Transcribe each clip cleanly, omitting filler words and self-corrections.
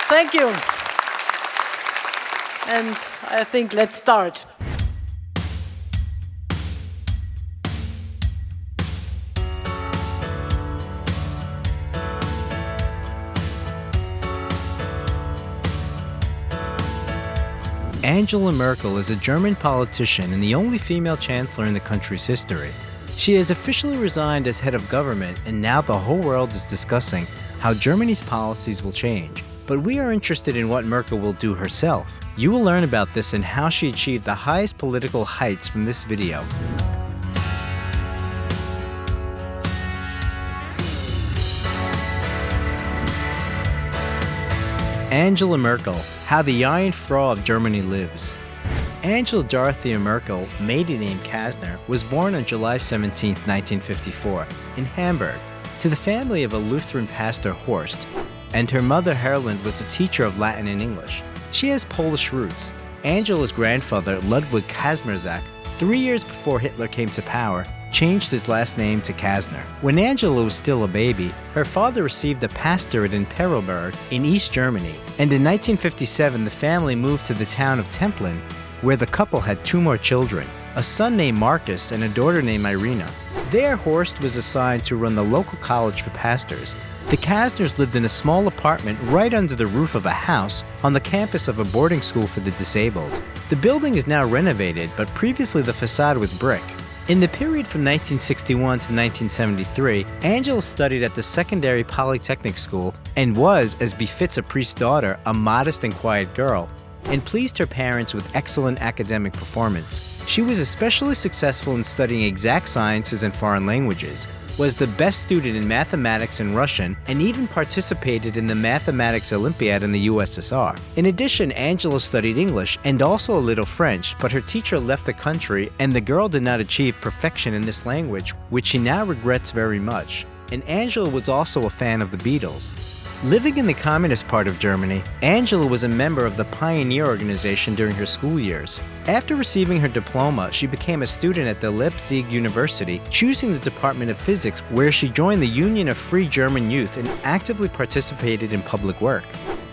Thank you. And I think let's start. Angela Merkel is a German politician and the only female chancellor in the country's history. She has officially resigned as head of government, and now the whole world is discussing how Germany's policies will change. But we are interested in what Merkel will do herself. You will learn about this and how she achieved the highest political heights from this video. Angela Merkel, how the Iron Frau of Germany lives. Angela Dorothea Merkel, maiden name Kastner, was born on July 17, 1954, in Hamburg, to the family of a Lutheran pastor Horst, and her mother Herland was a teacher of Latin and English. She has Polish roots. Angela's grandfather, Ludwig Kazmarczak, 3 years before Hitler came to power, changed his last name to Kastner. When Angela was still a baby, her father received a pastorate in Perelberg in East Germany, and in 1957 the family moved to the town of Templin, where the couple had 2 more children, a son named Marcus and a daughter named Irina. There, Horst was assigned to run the local college for pastors. The Kastners lived in a small apartment right under the roof of a house on the campus of a boarding school for the disabled. The building is now renovated, but previously the facade was brick. In the period from 1961 to 1973, Angela studied at the secondary polytechnic school and was, as befits a priest's daughter, a modest and quiet girl, and pleased her parents with excellent academic performance. She was especially successful in studying exact sciences and foreign languages, was the best student in mathematics and Russian, and even participated in the Mathematics Olympiad in the USSR. In addition, Angela studied English and also a little French, but her teacher left the country and the girl did not achieve perfection in this language, which she now regrets very much. And Angela was also a fan of the Beatles. Living in the communist part of Germany, Angela was a member of the Pioneer organization during her school years. After receiving her diploma, she became a student at the Leipzig University, choosing the Department of Physics, where she joined the Union of Free German Youth and actively participated in public work.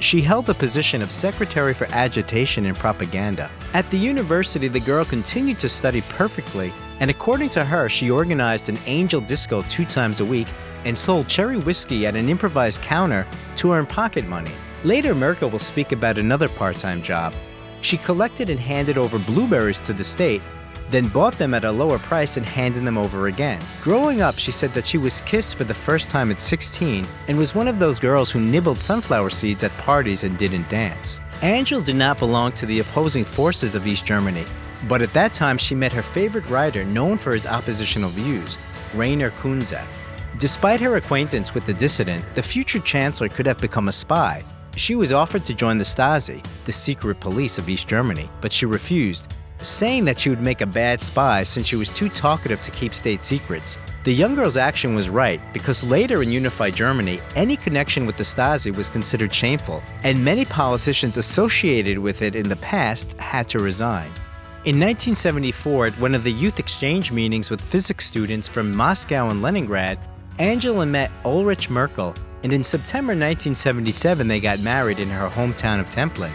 She held the position of Secretary for Agitation and Propaganda. At the university, the girl continued to study perfectly, and according to her, she organized an angel disco 2 times a week and sold cherry whiskey at an improvised counter to earn pocket money. Later, Merkel will speak about another part-time job. She collected and handed over blueberries to the state, then bought them at a lower price and handed them over again. Growing up, she said that she was kissed for the first time at 16 and was one of those girls who nibbled sunflower seeds at parties and didn't dance. Angela did not belong to the opposing forces of East Germany, but at that time she met her favorite writer known for his oppositional views, Rainer Kunze. Despite her acquaintance with the dissident, the future chancellor could have become a spy. She was offered to join the Stasi, the secret police of East Germany, but she refused, saying that she would make a bad spy since she was too talkative to keep state secrets. The young girl's action was right, because later in unified Germany, any connection with the Stasi was considered shameful, and many politicians associated with it in the past had to resign. In 1974, at one of the youth exchange meetings with physics students from Moscow and Leningrad, Angela met Ulrich Merkel, and in September 1977 they got married in her hometown of Templin.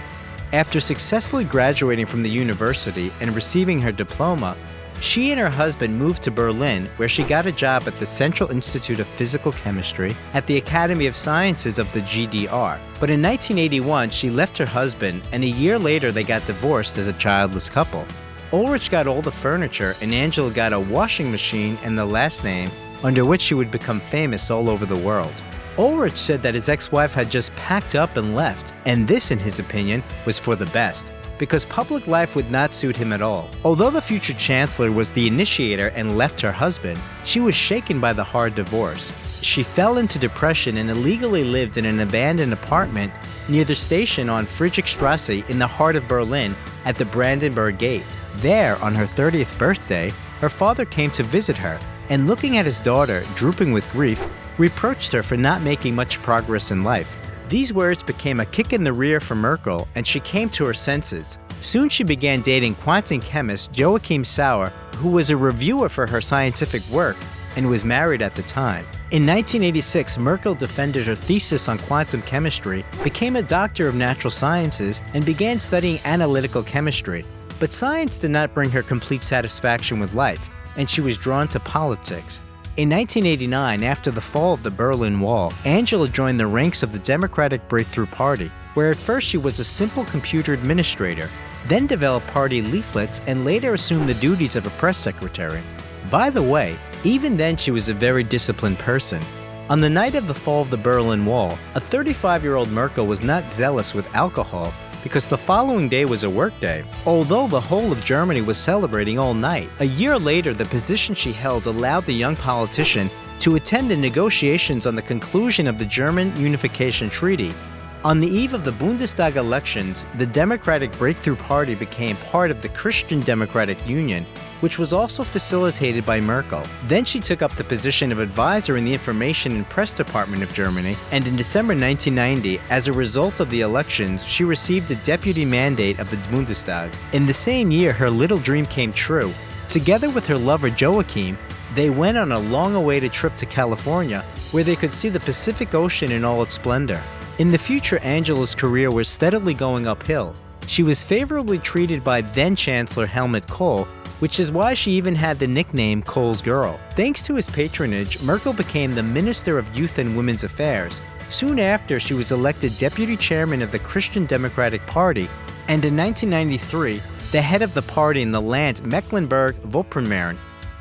After successfully graduating from the university and receiving her diploma, she and her husband moved to Berlin, where she got a job at the Central Institute of Physical Chemistry at the Academy of Sciences of the GDR. But in 1981 she left her husband, and a year later they got divorced as a childless couple. Ulrich got all the furniture and Angela got a washing machine and the last name, under which she would become famous all over the world. Ulrich said that his ex-wife had just packed up and left, and this, in his opinion, was for the best, because public life would not suit him at all. Although the future chancellor was the initiator and left her husband, she was shaken by the hard divorce. She fell into depression and illegally lived in an abandoned apartment near the station on Friedrichstrasse in the heart of Berlin at the Brandenburg Gate. There, on her 30th birthday, her father came to visit her, and looking at his daughter, drooping with grief, reproached her for not making much progress in life. These words became a kick in the rear for Merkel, and she came to her senses. Soon she began dating quantum chemist Joachim Sauer, who was a reviewer for her scientific work, and was married at the time. In 1986, Merkel defended her thesis on quantum chemistry, became a doctor of natural sciences, and began studying analytical chemistry. But science did not bring her complete satisfaction with life, and she was drawn to politics. In 1989, after the fall of the Berlin Wall, Angela joined the ranks of the Democratic Breakthrough Party, where at first she was a simple computer administrator, then developed party leaflets and later assumed the duties of a press secretary. By the way, even then she was a very disciplined person. On the night of the fall of the Berlin Wall, a 35-year-old Merkel was not zealous with alcohol because the following day was a workday, although the whole of Germany was celebrating all night. A year later, the position she held allowed the young politician to attend the negotiations on the conclusion of the German Unification Treaty. On the eve of the Bundestag elections, the Democratic Breakthrough Party became part of the Christian Democratic Union, which was also facilitated by Merkel. Then she took up the position of advisor in the Information and Press Department of Germany, and in December 1990, as a result of the elections, she received a deputy mandate of the Bundestag. In the same year, her little dream came true. Together with her lover Joachim, they went on a long-awaited trip to California, where they could see the Pacific Ocean in all its splendor. In the future, Angela's career was steadily going uphill. She was favorably treated by then-Chancellor Helmut Kohl, which is why she even had the nickname Kohl's Girl. Thanks to his patronage, Merkel became the Minister of Youth and Women's Affairs. Soon after, she was elected deputy chairman of the Christian Democratic Party, and in 1993, the head of the party in the land Mecklenburg-Vorpommern.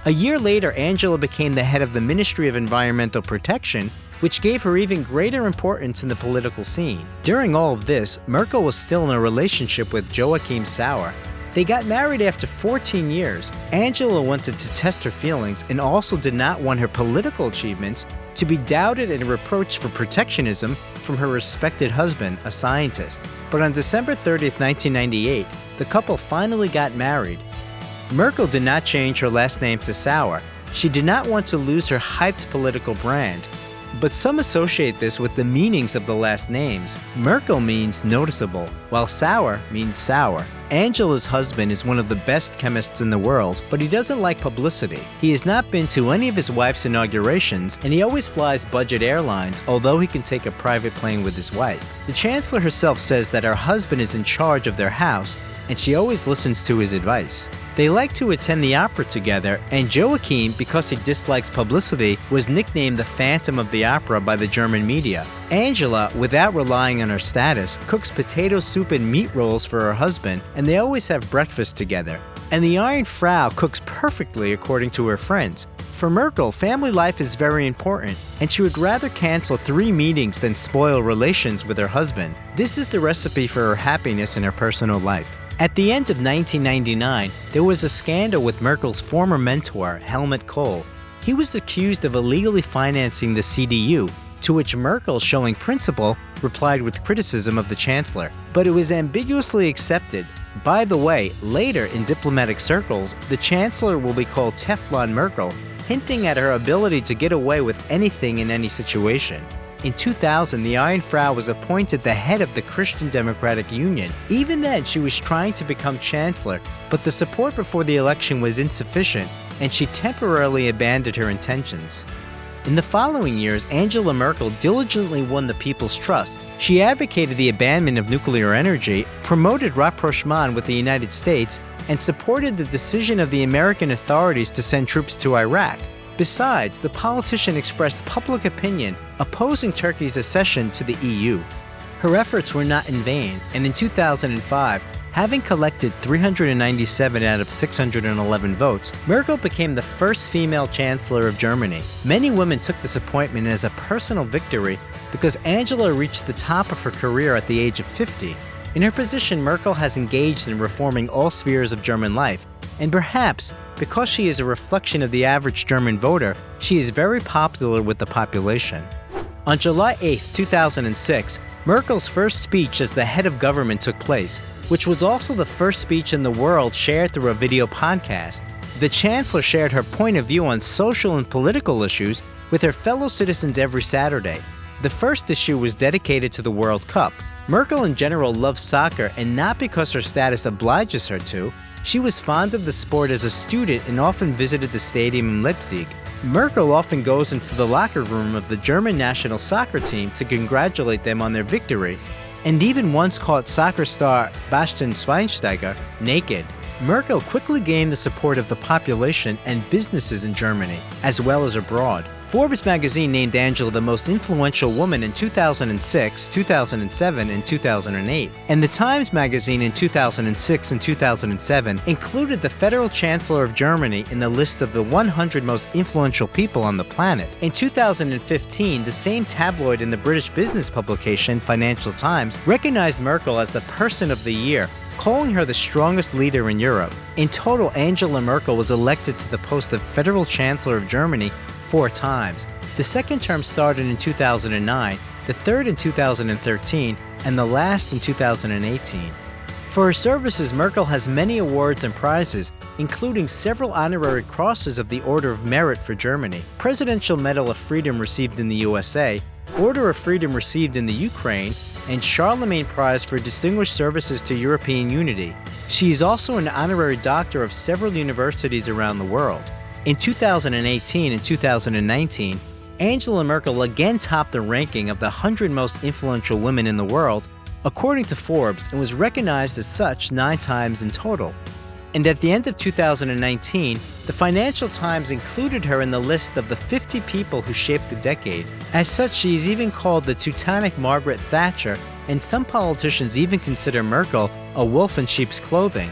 A year later, Angela became the head of the Ministry of Environmental Protection, which gave her even greater importance in the political scene. During all of this, Merkel was still in a relationship with Joachim Sauer. They got married after 14 years. Angela wanted to test her feelings and also did not want her political achievements to be doubted and reproached for protectionism from her respected husband, a scientist. But on December 30th, 1998, the couple finally got married. Merkel did not change her last name to Sauer. She did not want to lose her hyped political brand. But some associate this with the meanings of the last names. Merkel means noticeable, while Sauer means sour. Angela's husband is one of the best chemists in the world, but he doesn't like publicity. He has not been to any of his wife's inaugurations, and he always flies budget airlines, although he can take a private plane with his wife. The Chancellor herself says that her husband is in charge of their house, and she always listens to his advice. They like to attend the opera together, and Joachim, because he dislikes publicity, was nicknamed the Phantom of the Opera by the German media. Angela, without relying on her status, cooks potato soup and meat rolls for her husband, and they always have breakfast together. And the Iron Frau cooks perfectly according to her friends. For Merkel, family life is very important, and she would rather cancel 3 meetings than spoil relations with her husband. This is the recipe for her happiness in her personal life. At the end of 1999, there was a scandal with Merkel's former mentor, Helmut Kohl. He was accused of illegally financing the CDU, to which Merkel, showing principle, replied with criticism of the Chancellor. But it was ambiguously accepted. By the way, later in diplomatic circles, the Chancellor will be called Teflon Merkel, hinting at her ability to get away with anything in any situation. In 2000, the Iron Frau was appointed the head of the Christian Democratic Union. Even then, she was trying to become Chancellor, but the support before the election was insufficient, and she temporarily abandoned her intentions. In the following years, Angela Merkel diligently won the people's trust. She advocated the abandonment of nuclear energy, promoted rapprochement with the United States, and supported the decision of the American authorities to send troops to Iraq. Besides, the politician expressed public opinion opposing Turkey's accession to the EU. Her efforts were not in vain, and in 2005, having collected 397 out of 611 votes, Merkel became the first female chancellor of Germany. Many women took this appointment as a personal victory because Angela reached the top of her career at the age of 50. In her position, Merkel has engaged in reforming all spheres of German life, and perhaps because she is a reflection of the average German voter, she is very popular with the population. On July 8, 2006, Merkel's first speech as the head of government took place, which was also the first speech in the world shared through a video podcast. The Chancellor shared her point of view on social and political issues with her fellow citizens every Saturday. The first issue was dedicated to the World Cup. Merkel in general loves soccer, and not because her status obliges her to. She was fond of the sport as a student and often visited the stadium in Leipzig. Merkel often goes into the locker room of the German national soccer team to congratulate them on their victory, and even once caught soccer star Bastian Schweinsteiger naked. Merkel quickly gained the support of the population and businesses in Germany, as well as abroad. Forbes magazine named Angela the most influential woman in 2006, 2007, and 2008. And the Times magazine in 2006 and 2007 included the Federal Chancellor of Germany in the list of the 100 most influential people on the planet. In 2015, the same tabloid in the British business publication Financial Times recognized Merkel as the Person of the Year, calling her the strongest leader in Europe. In total, Angela Merkel was elected to the post of Federal Chancellor of Germany 4 times. The second term started in 2009, the third in 2013, and the last in 2018. For her services, Merkel has many awards and prizes, including several honorary crosses of the Order of Merit for Germany, Presidential Medal of Freedom received in the USA, Order of Freedom received in the Ukraine, and Charlemagne Prize for Distinguished Services to European Unity. She is also an honorary doctor of several universities around the world. In 2018 and 2019, Angela Merkel again topped the ranking of the 100 most influential women in the world, according to Forbes, and was recognized as such 9 times in total. And at the end of 2019, the Financial Times included her in the list of the 50 people who shaped the decade. As such, she is even called the Teutonic Margaret Thatcher, and some politicians even consider Merkel a wolf in sheep's clothing.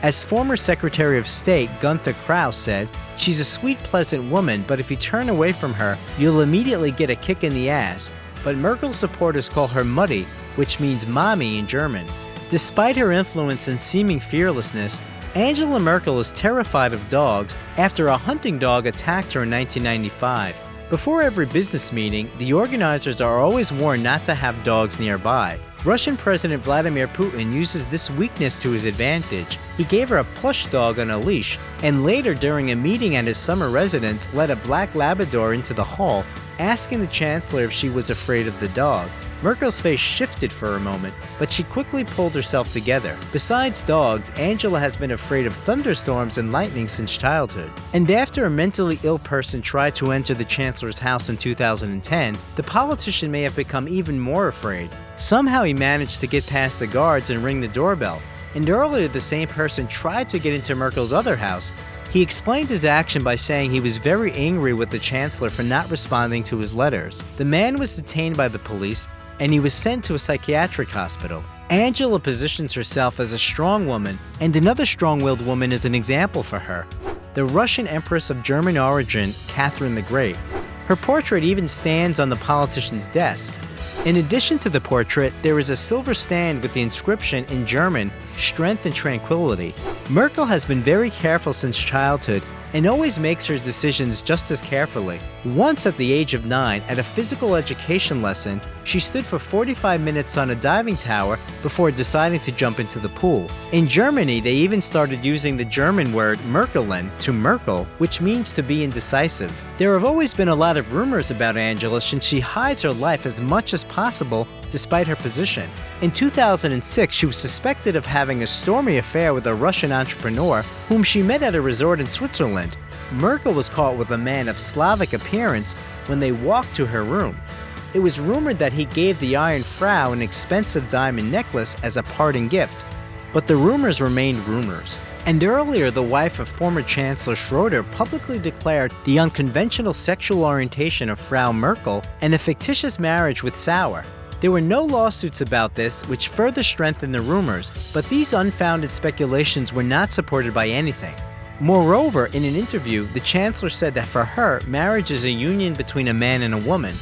As former Secretary of State Gunther Krauss said, "She's a sweet, pleasant woman, but if you turn away from her, you'll immediately get a kick in the ass." But Merkel's supporters call her Mutti, which means mommy in German. Despite her influence and seeming fearlessness, Angela Merkel is terrified of dogs after a hunting dog attacked her in 1995. Before every business meeting, the organizers are always warned not to have dogs nearby. Russian President Vladimir Putin uses this weakness to his advantage. He gave her a plush dog on a leash, and later during a meeting at his summer residence let a black Labrador into the hall, asking the Chancellor if she was afraid of the dog. Merkel's face shifted for a moment, but she quickly pulled herself together. Besides dogs, Angela has been afraid of thunderstorms and lightning since childhood. And after a mentally ill person tried to enter the Chancellor's house in 2010, the politician may have become even more afraid. Somehow he managed to get past the guards and ring the doorbell. And earlier the same person tried to get into Merkel's other house. He explained his action by saying he was very angry with the Chancellor for not responding to his letters. The man was detained by the police, and he was sent to a psychiatric hospital. Angela positions herself as a strong woman, and another strong-willed woman is an example for her, the Russian Empress of German origin, Catherine the Great. Her portrait even stands on the politician's desk. In addition to the portrait, there is a silver stand with the inscription in German, "Strength and Tranquility." Merkel has been very careful since childhood and always makes her decisions just as carefully. Once at the age of 9, at a physical education lesson, she stood for 45 minutes on a diving tower before deciding to jump into the pool. In Germany, they even started using the German word Merkeln to Merkel, which means to be indecisive. There have always been a lot of rumors about Angela since she hides her life as much as possible despite her position. In 2006, she was suspected of having a stormy affair with a Russian entrepreneur whom she met at a resort in Switzerland. Merkel was caught with a man of Slavic appearance when they walked to her room. It was rumored that he gave the Iron Frau an expensive diamond necklace as a parting gift, but the rumors remained rumors. And earlier, the wife of former Chancellor Schroeder publicly declared the unconventional sexual orientation of Frau Merkel and a fictitious marriage with Sauer. There were no lawsuits about this, which further strengthened the rumors, but these unfounded speculations were not supported by anything. Moreover, in an interview, the Chancellor said that for her, marriage is a union between a man and a woman.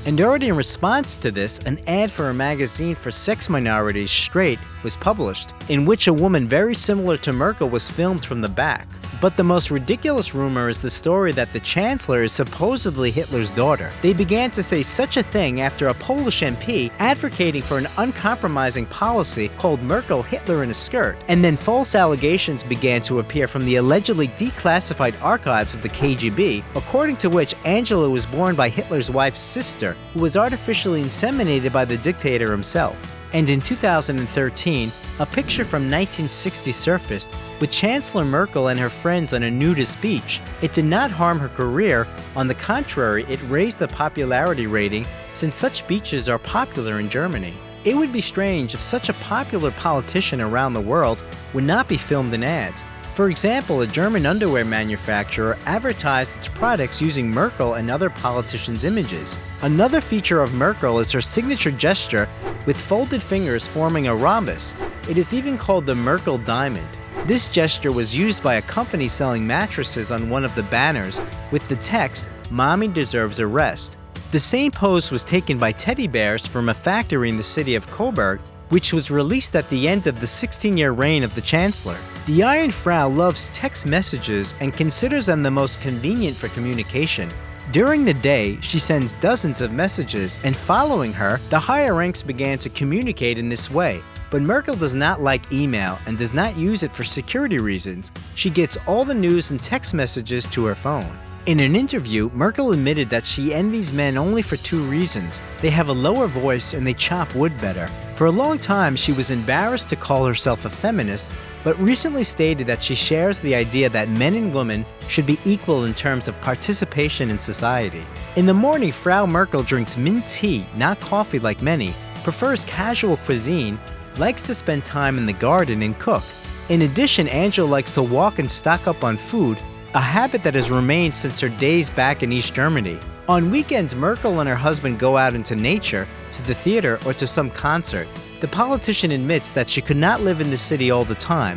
And already in response to this, an ad for a magazine for sex minorities, Straight, was published, in which a woman very similar to Merkel was filmed from the back. But the most ridiculous rumor is the story that the Chancellor is supposedly Hitler's daughter. They began to say such a thing after a Polish MP advocating for an uncompromising policy called Merkel Hitler in a skirt, and then false allegations began to appear from the allegedly declassified archives of the KGB, according to which Angela was born by Hitler's wife's sister, who was artificially inseminated by the dictator himself. And in 2013, a picture from 1960 surfaced, with Chancellor Merkel and her friends on a nudist beach. It did not harm her career. On the contrary, it raised the popularity rating since such beaches are popular in Germany. It would be strange if such a popular politician around the world would not be filmed in ads. For example, a German underwear manufacturer advertised its products using Merkel and other politicians' images. Another feature of Merkel is her signature gesture with folded fingers forming a rhombus. It is even called the Merkel diamond. This gesture was used by a company selling mattresses on one of the banners with the text, "Mommy deserves a rest." The same pose was taken by teddy bears from a factory in the city of Coburg, which was released at the end of the 16-year reign of the Chancellor. The Iron Frau loves text messages and considers them the most convenient for communication. During the day, she sends dozens of messages, and following her, the higher ranks began to communicate in this way. But Merkel does not like email and does not use it for security reasons. She gets all the news and text messages to her phone. In an interview, Merkel admitted that she envies men only for two reasons. They have a lower voice and they chop wood better. For a long time, she was embarrassed to call herself a feminist, but recently stated that she shares the idea that men and women should be equal in terms of participation in society. In the morning, Frau Merkel drinks mint tea, not coffee like many, prefers casual cuisine, likes to spend time in the garden and cook. In addition, Angela likes to walk and stock up on food, a habit that has remained since her days back in East Germany. On weekends, Merkel and her husband go out into nature, to the theater, or to some concert. The politician admits that she could not live in the city all the time.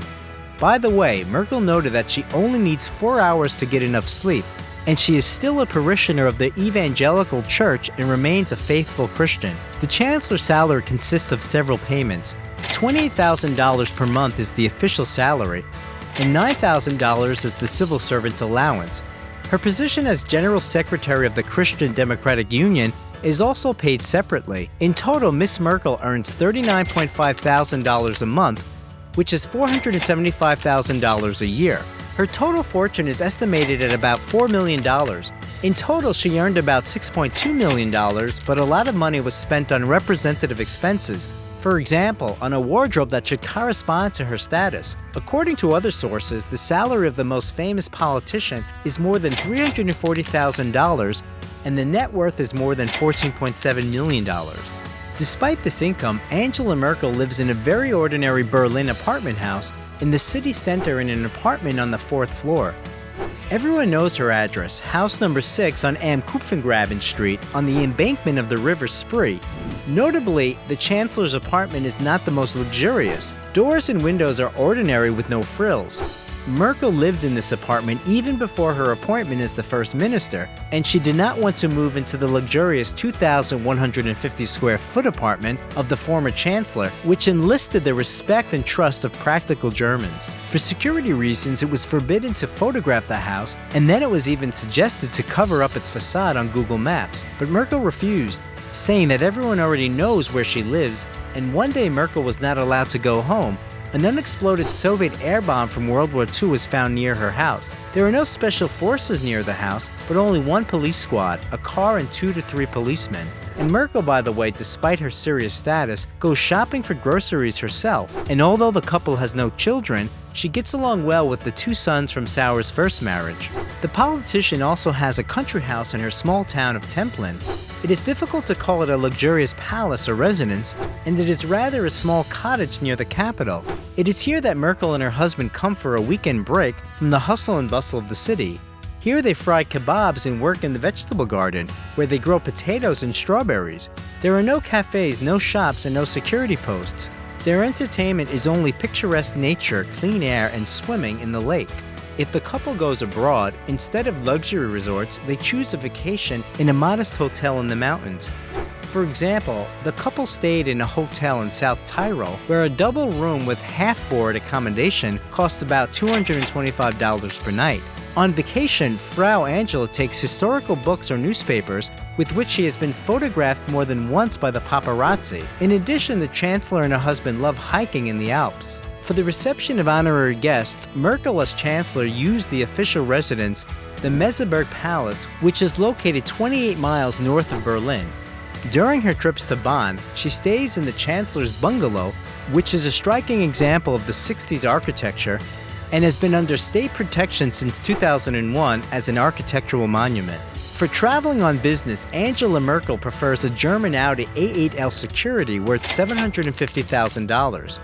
By the way, Merkel noted that she only needs 4 hours to get enough sleep, and she is still a parishioner of the Evangelical Church and remains a faithful Christian. The Chancellor's salary consists of several payments. $28,000 per month is the official salary, and $9,000 is the civil servant's allowance. Her position as General Secretary of the Christian Democratic Union is also paid separately. In total, Miss Merkel earns $39.5 thousand a month, which is $475,000 a year. Her total fortune is estimated at about $4 million. In total, she earned about $6.2 million, but a lot of money was spent on representative expenses. For example, on a wardrobe that should correspond to her status. According to other sources, the salary of the most famous politician is more than $340,000, and the net worth is more than $14.7 million. Despite this income, Angela Merkel lives in a very ordinary Berlin apartment house in the city center in an apartment on the 4th floor. Everyone knows her address, house number 6 on Am Kupfengraben Street on the embankment of the River Spree. Notably, the Chancellor's apartment is not the most luxurious. Doors and windows are ordinary with no frills. Merkel lived in this apartment even before her appointment as the First Minister, and she did not want to move into the luxurious 2,150 square foot apartment of the former Chancellor, which enlisted the respect and trust of practical Germans. For security reasons, it was forbidden to photograph the house, and then it was even suggested to cover up its facade on Google Maps, but Merkel refused, saying that everyone already knows where she lives, and one day Merkel was not allowed to go home. An unexploded Soviet air bomb from World War II was found near her house. There are no special forces near the house, but only one police squad, a car and 2 to 3 policemen. And Merkel, by the way, despite her serious status, goes shopping for groceries herself. And although the couple has no children, she gets along well with the 2 sons from Sauer's first marriage. The politician also has a country house in her small town of Templin. It is difficult to call it a luxurious palace or residence, and it is rather a small cottage near the capital. It is here that Merkel and her husband come for a weekend break from the hustle and bustle of the city. Here they fry kebabs and work in the vegetable garden, where they grow potatoes and strawberries. There are no cafes, no shops, and no security posts. Their entertainment is only picturesque nature, clean air, and swimming in the lake. If the couple goes abroad, instead of luxury resorts, they choose a vacation in a modest hotel in the mountains. For example, the couple stayed in a hotel in South Tyrol, where a double room with half-board accommodation costs about $225 per night. On vacation, Frau Angela takes historical books or newspapers with which she has been photographed more than once by the paparazzi. In addition, the Chancellor and her husband love hiking in the Alps. For the reception of honorary guests, Merkel as Chancellor used the official residence, the Meseberg Palace, which is located 28 miles north of Berlin. During her trips to Bonn, she stays in the Chancellor's bungalow, which is a striking example of the 60s architecture, and has been under state protection since 2001 as an architectural monument. For traveling on business, Angela Merkel prefers a German Audi A8L Security worth $750,000.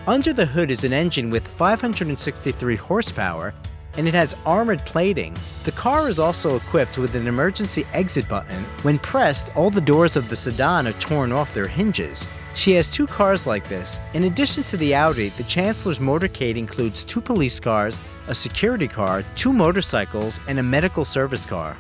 Under the hood is an engine with 563 horsepower, and it has armored plating. The car is also equipped with an emergency exit button. When pressed, all the doors of the sedan are torn off their hinges. She has 2 cars like this. In addition to the Audi, the Chancellor's motorcade includes 2 police cars, a security car, 2 motorcycles, and a medical service car.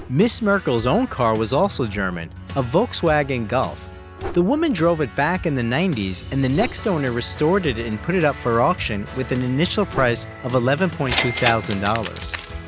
Miss Merkel's own car was also German, a Volkswagen Golf. The woman drove it back in the 90s, and the next owner restored it and put it up for auction with an initial price of $11,200.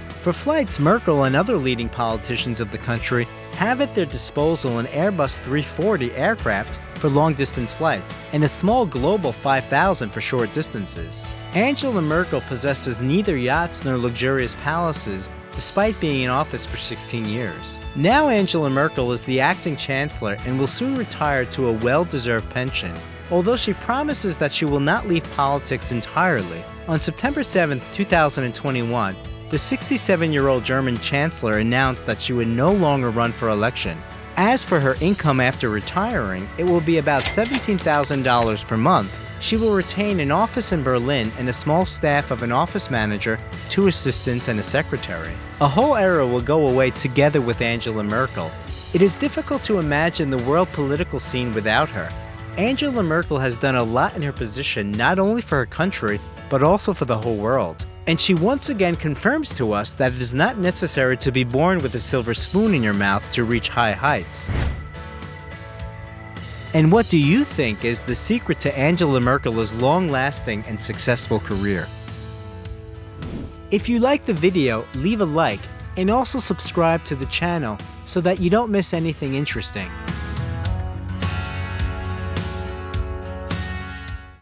For flights, Merkel and other leading politicians of the country have at their disposal an Airbus 340 aircraft for long-distance flights and a small Global 5000 for short distances. Angela Merkel possesses neither yachts nor luxurious palaces, despite being in office for 16 years. Now Angela Merkel is the acting chancellor and will soon retire to a well-deserved pension, although she promises that she will not leave politics entirely. On September 7, 2021, the 67-year-old German chancellor announced that she would no longer run for election. As for her income after retiring, it will be about $17,000 per month. She will retain an office in Berlin and a small staff of an office manager, 2 assistants, and a secretary. A whole era will go away together with Angela Merkel. It is difficult to imagine the world political scene without her. Angela Merkel has done a lot in her position not only for her country, but also for the whole world. And she once again confirms to us that it is not necessary to be born with a silver spoon in your mouth to reach high heights. And what do you think is the secret to Angela Merkel's long-lasting and successful career? If you like the video, leave a like and also subscribe to the channel so that you don't miss anything interesting.